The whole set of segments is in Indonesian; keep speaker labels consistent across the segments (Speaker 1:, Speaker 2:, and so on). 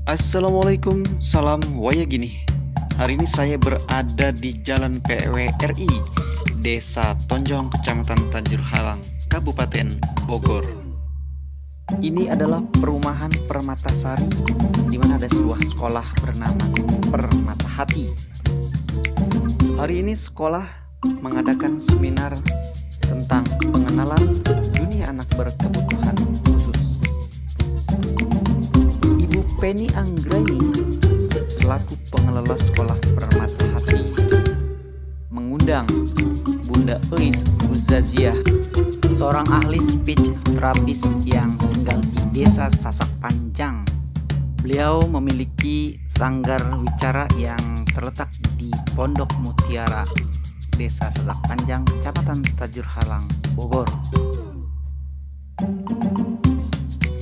Speaker 1: Assalamualaikum, salam waya gini. Hari ini saya berada di Jalan PWRI, Desa Tonjong, Kecamatan Tanjur Halang, Kabupaten Bogor. Ini adalah perumahan Permatasari, di mana ada sebuah sekolah bernama Permatahati. Hari ini sekolah mengadakan seminar tentang pengenalan dunia anak berkebutuhan khusus. Ibu Penny Anggraini selaku pengelola sekolah Permatahati mengundang Bunda Elis Buzaziah, seorang ahli speech terapis yang tinggal di Desa Sasak Panjang. Beliau memiliki sanggar wicara yang terletak di Pondok Mutiara, Desa Sasak Panjang, Kecamatan Tanjur Halang, Bogor.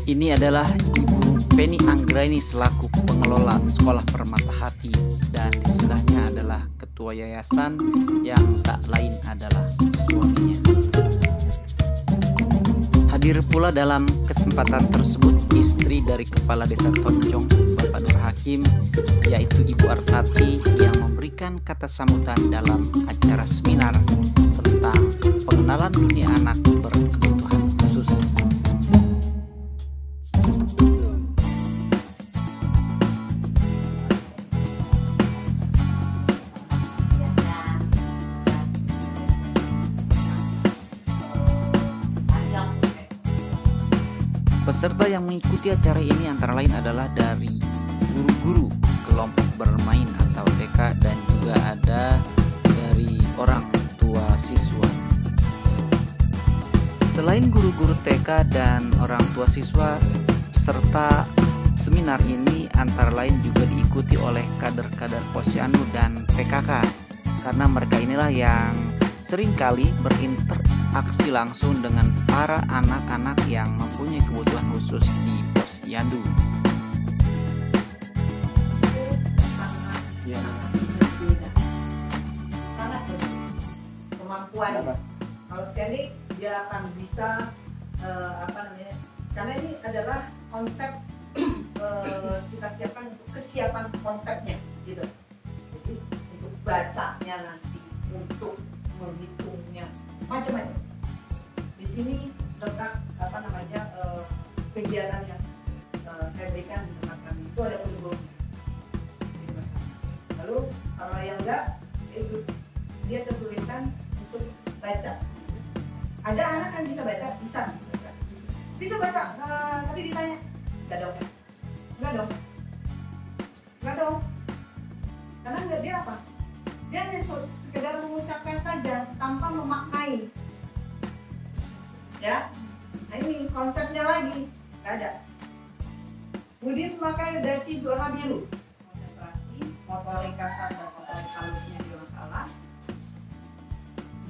Speaker 1: Ini adalah Ibu Penny Anggraini selaku pengelola sekolah Permatahati, dan di sebelahnya adalah ketua yayasan yang tak lain adalah suaminya. Hadir pula dalam kesempatan tersebut istri dari Kepala Desa Tonjong, Bapak Nur Hakim, yaitu Ibu Artati, yang memberikan kata sambutan dalam acara seminar tentang pengenalan dunia anak berkebutuhan khusus. Peserta yang mengikuti acara ini antara lain adalah dari guru-guru kelompok bermain atau TK, dan juga ada dari orang tua siswa. Selain guru-guru TK dan orang tua siswa, peserta seminar ini antara lain juga diikuti oleh kader-kader Posyandu dan PKK, karena mereka inilah yang seringkali berinteraksi langsung dengan para anak-anak yang mempunyai kebutuhan khusus di Posyandu.
Speaker 2: Ya. Sangat berbeda kemampuannya. Kalau sekali dia akan bisa karena ini adalah konsep kita siapkan untuk kesiapan konsepnya, gitu. Jadi untuk bacanya nanti, untuk menghitungnya, macam-macam. Di sini letak kegiatan yang saya berikan di tempat kami itu ada kurikulumnya. Lalu kalau yang enggak, itu dia kesulitan untuk baca. Ada anak kan bisa baca, bisa baca, tapi ditanya, enggak dong, karena enggak, dia apa? Dia hanya sekedar mengucapkan saja tanpa memaknai. Ya, nah ini konsepnya lagi, nggak ada. Kemudian memakai dasi dua biru, konsentrasi, motorik kasar dan motorik halusnya juga masalah.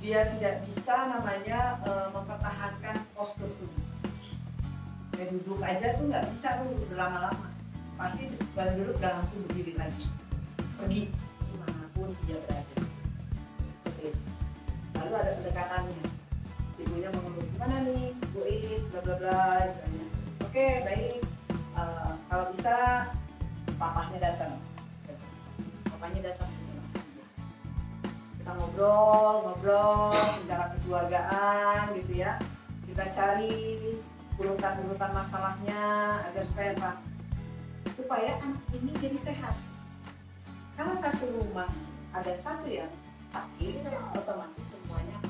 Speaker 2: Dia tidak bisa mempertahankan postur tubuh. Dia duduk aja tuh nggak bisa tuh berlama-lama. Pasti baru duduk dan langsung berdiri lagi. Pergi dimanapun dia berada. Oke. Lalu ada pendekatannya. Ibunya mengurus mana nih, Bu Is, bla bla bla, misalnya. Oke, baik. Kalau bisa, papahnya datang. Kita ngobrol, bicara kekeluargaan, gitu ya. Kita cari urutan masalahnya agar supaya apa? Supaya anak ini jadi sehat. Karena satu rumah ada satu yang sakit, otomatis semuanya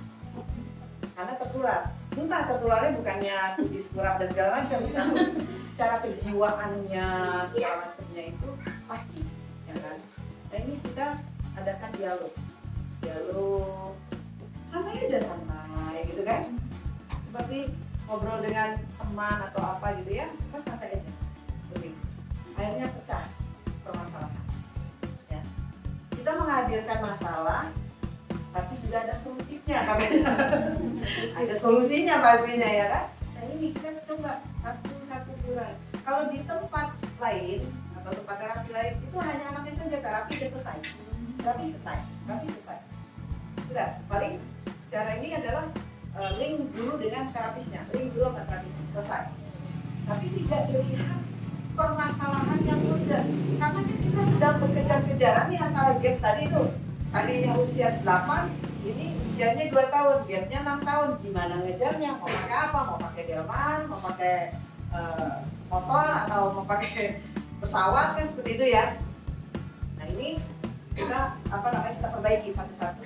Speaker 2: karena tertular. Entah tertularnya bukannya kudis kurap dan segala macam, namun secara kejiwaannya, segala macamnya itu pasti, ya kan? Nah ini kita adakan dialog, santai gitu kan? Seperti ngobrol dengan teman atau apa gitu ya, pas santai aja. Begitu. Akhirnya pecah permasalahan. Ya. Kita menghadirkan masalah, tapi juga ada solusinya, ada solusinya pastinya, ya kan? Nah ini kita coba satu kurang. Kalau di tempat lain atau tempat terapi lain itu hanya anaknya saja terapi udah selesai, terapi selesai. Sudah, paling secara ini adalah link guru dengan terapisnya, link guru sama terapisnya selesai. Tapi tidak dilihat permasalahan yang muncul. Karena kan kita sedang berkejar-kejaran nih antara gap tadi tuh. Tadinya usia 8, ini usianya 2 tahun, gapnya 6 tahun. Gimana ngejarnya? Mau pakai apa? Mau pakai delman, mau pakai motor, atau mau pakai pesawat, kan seperti itu ya. Nah ini kita kita perbaiki satu-satu.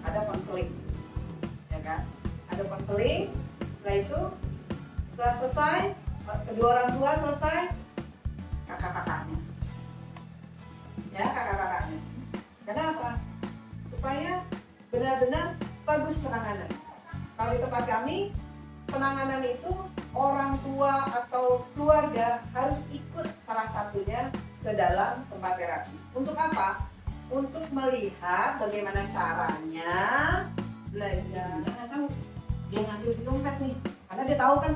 Speaker 2: Ada konseling, ya kan? Ada konseling. Setelah itu, setelah selesai, kedua orang tua selesai, kakak-kakaknya, ya kakak-kakaknya. Kenapa? Supaya benar-benar bagus penanganan. Kalau di tempat kami, penanganan itu orang tua atau keluarga harus ikut salah satunya ke dalam tempat terapi. Untuk apa? Untuk melihat bagaimana caranya belajar. Nggak tahu, dia ngambil di dompet nih, karena dia tahu kan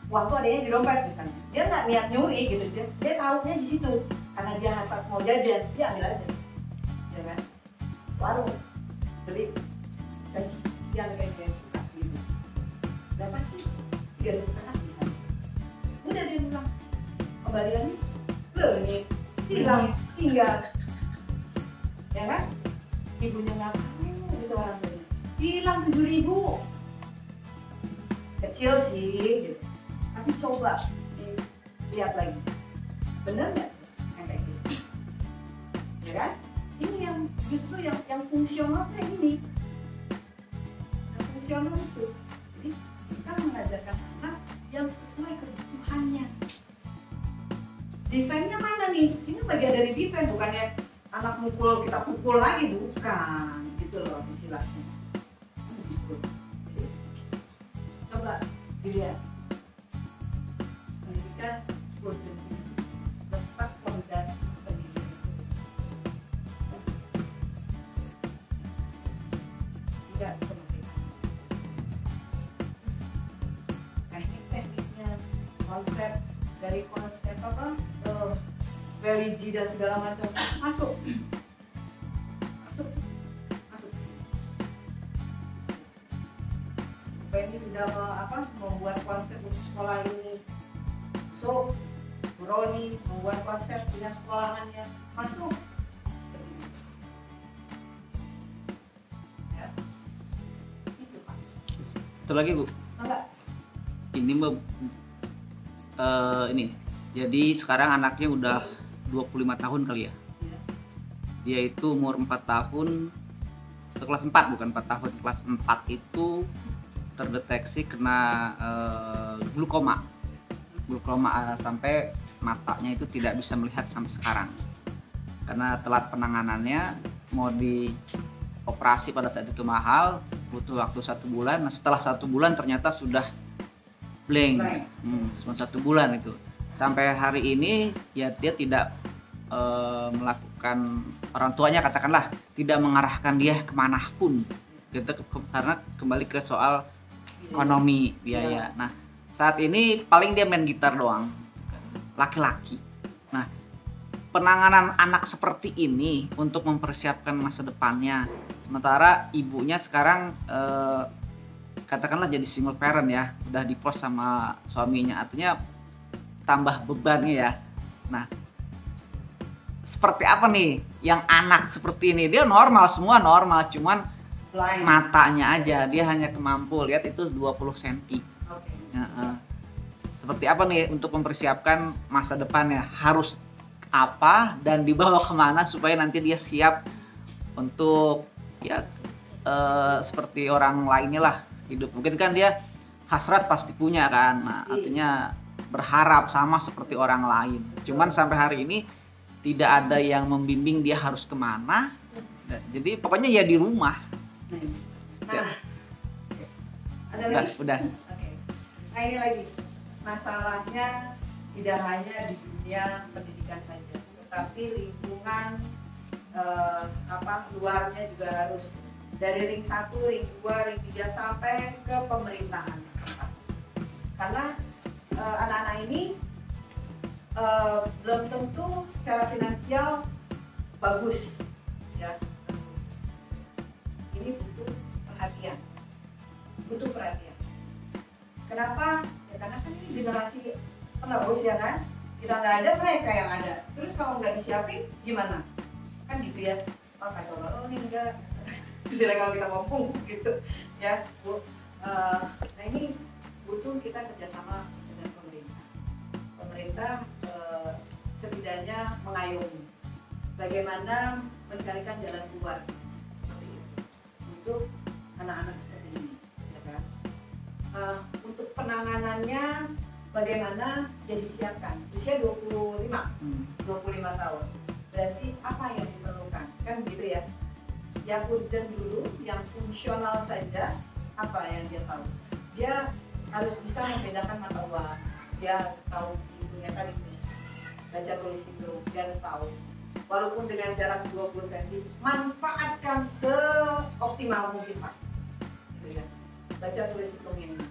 Speaker 2: uang tuh adanya di dompet misalnya. Dia nggak niat nyuri gitu, dia tahunya di situ. Karena dia hasrat mau jajan, dia ambil aja, ya kan? Warung beli saji yang kayak suka gitu. Berapa sih? 3 rupiah misalnya. Udah dia bilang kembaliannya lenyit, hilang, tinggal, ya kan? Ibunya nggak tahu gitu orang tuanya. Hilang 7.000. Kecil sih, gitu. Tapi coba lihat lagi, bener nggak yang kayak gitu, ya kan? Ini yang justru yang fungsional kayak ini, yang fungsional itu. Jadi kita mengajarkan anak yang sesuai kebutuhannya. Defense-nya mana nih? Ini bagian dari defense, bukannya anak mukul kita pukul lagi, bukan gitu loh istilahnya. Jadi, coba dilihat pendidikan urgensi, letak fondasi pendidikan tidak kemerdekaan. Teknik-tekniknya, konsep dari konsep religi dan segala macam masuk ini sudah membuat konsep untuk sekolah ini. So, Roni membuat konsep punya sekolahannya, masuk. Ya. Itu Pak.
Speaker 1: Satu lagi Bu.
Speaker 2: Enggak.
Speaker 1: Ini ini. Jadi sekarang anaknya udah 25 tahun kali ya.
Speaker 2: Ya.
Speaker 1: Dia itu umur 4 tahun, kelas 4 bukan 4 tahun, kelas 4 itu terdeteksi kena glukoma sampai matanya itu tidak bisa melihat sampai sekarang karena telat penanganannya. Mau dioperasi pada saat itu mahal, butuh waktu 1 bulan. Nah setelah 1 bulan ternyata sudah blank, cuma 1 bulan itu. Sampai hari ini ya dia tidak melakukan, orang tuanya katakanlah tidak mengarahkan dia kemanapun gitu, karena kembali ke soal ekonomi, biaya. Nah saat ini paling dia main gitar doang, laki-laki. Nah penanganan anak seperti ini untuk mempersiapkan masa depannya, sementara ibunya sekarang katakanlah jadi single parent ya, udah divorce sama suaminya, artinya tambah bebannya ya. Nah seperti apa nih yang anak seperti ini? Dia normal, semua normal, cuman matanya aja dia hanya kemampu lihat itu 20 cm. Seperti apa nih untuk mempersiapkan masa depannya? Harus apa dan dibawa kemana supaya nanti dia siap untuk ya seperti orang lainnya lah hidup. Mungkin kan dia hasrat pasti punya kan. Nah, artinya berharap sama seperti orang lain. Cuman sampai hari ini tidak ada yang membimbing dia harus kemana. Jadi pokoknya ya di rumah.
Speaker 2: Nah, ada lagi?
Speaker 1: Udah.
Speaker 2: Oke. Nah ini lagi, masalahnya tidak hanya di dunia pendidikan saja, tetapi lingkungan luarnya juga harus, dari ring 1, ring 2, ring 3 sampai ke pemerintahan setempat. Karena anak-anak ini belum tentu secara finansial bagus, ya. Ini butuh perhatian. Kenapa? Ya karena kan ini generasi penerus ya kan. kita nggak ada, mereka yang ada. Terus kalau nggak disiapin gimana? Kan gitu ya. Oh kacau banget, oh ini enggak. Istilah kalau kita ngomong gitu ya Bu. Nah ini butuh kita kerjasama dengan pemerintah. Pemerintah setidaknya mengayomi bagaimana mencarikan jalan keluar seperti itu untuk anak-anak seperti ini, ya kan? Untuk penanganannya bagaimana dia disiapkan? Usia 25 tahun. Berarti apa yang diperlukan? Kan gitu ya. Yang urgent dulu, yang fungsional saja, apa yang dia tahu? Dia harus bisa membedakan mata uang. Dia harus tahu hidungnya tadi, baca tulis itu, dia harus tahu. Walaupun dengan jarak 20 cm, manfaatkan seoptimal mungkin Pak. Gitu ya. Baca tulis hitungnya ini.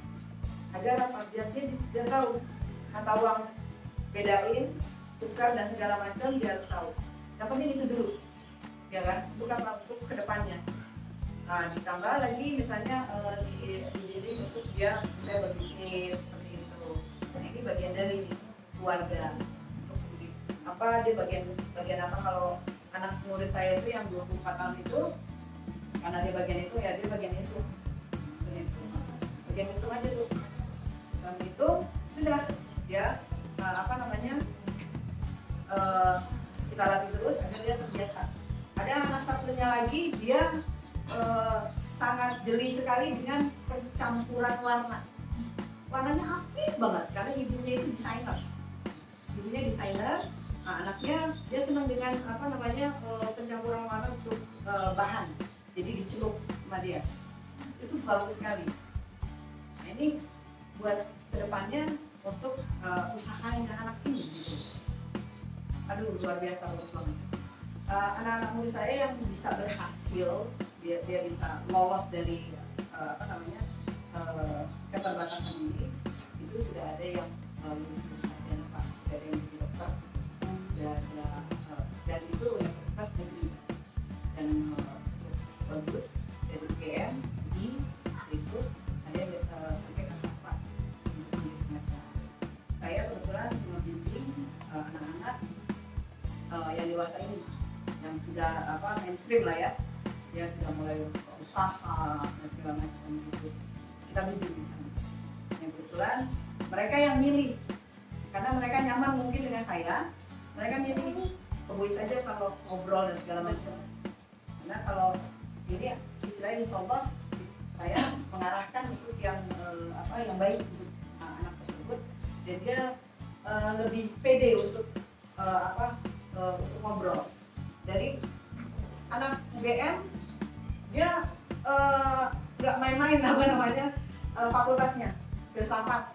Speaker 2: Agar apa? Dia tahu kata uang, bedain, tukar dan segala macam dia harus tahu. Yang penting itu dulu, ya kan? Bukan untuk kedepannya. Nah, ditambah lagi misalnya di untuk dia saya berbisnis seperti itu. Nah, ini bagian dari keluarga. Apa dia bagian apa kalau anak murid saya itu yang 24 tahun itu, karena dia bagian itu ya dia bagian itu. Bagian itu aja tuh. Dan itu sudah ya kita latih terus agar dia terbiasa. Ada anak satunya lagi dia sangat jeli sekali dengan pencampuran warna. Warnanya apik banget karena ibunya itu desainer. Nah, anaknya dia senang dengan pencampuran warna untuk bahan. Jadi dicelup sama dia. Itu bagus sekali. Nah, ini buat kedepannya untuk usaha anak ini gitu. Aduh luar biasa bagus banget. Anak-anak murid saya yang bisa berhasil, dia bisa lolos dari keterbatasan ini, itu sudah ada yang lulus dari sarjana Pak, ada yang jadi dokter, dan itu universitas negeri dan bagus dari UGM itu ada yang sampai ke Harvard untuk menjadi pengacara. Saya kebetulan membimbing anak-anak yang dewasa ini yang sudah mainstream lah ya, dia sudah mulai usaha dan segala macam gitu. Kita bimbing di sana. Yang kebetulan mereka yang milih karena mereka nyaman mungkin dengan saya, mereka milih kebui saja kalau ngobrol dan segala macam. Karena kalau ini istilahnya insyaallah saya mengarahkan untuk yang baik untuk anak tersebut dan dia lebih pede untuk untuk ngobrol. Dari anak UGM dia nggak main-main fakultasnya filsafat.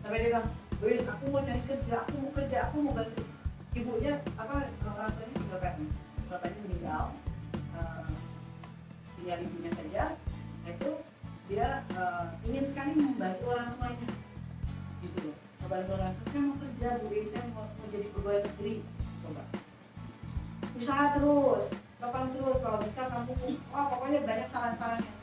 Speaker 2: Sampai dia bilang, "Wis, aku mau cari kerja, aku mau bantu." Ibunya orang tuanya bapaknya meninggal, tinggal ibunya saja. Nah itu dia ingin sekali membantu orang tuanya, gitu loh. Membantu orang tua, saya mau kerja, Bu, saya mau jadi pegawai negeri. Coba usaha terus, kapan terus, kalau bisa kamu pokoknya banyak saran-sarannya.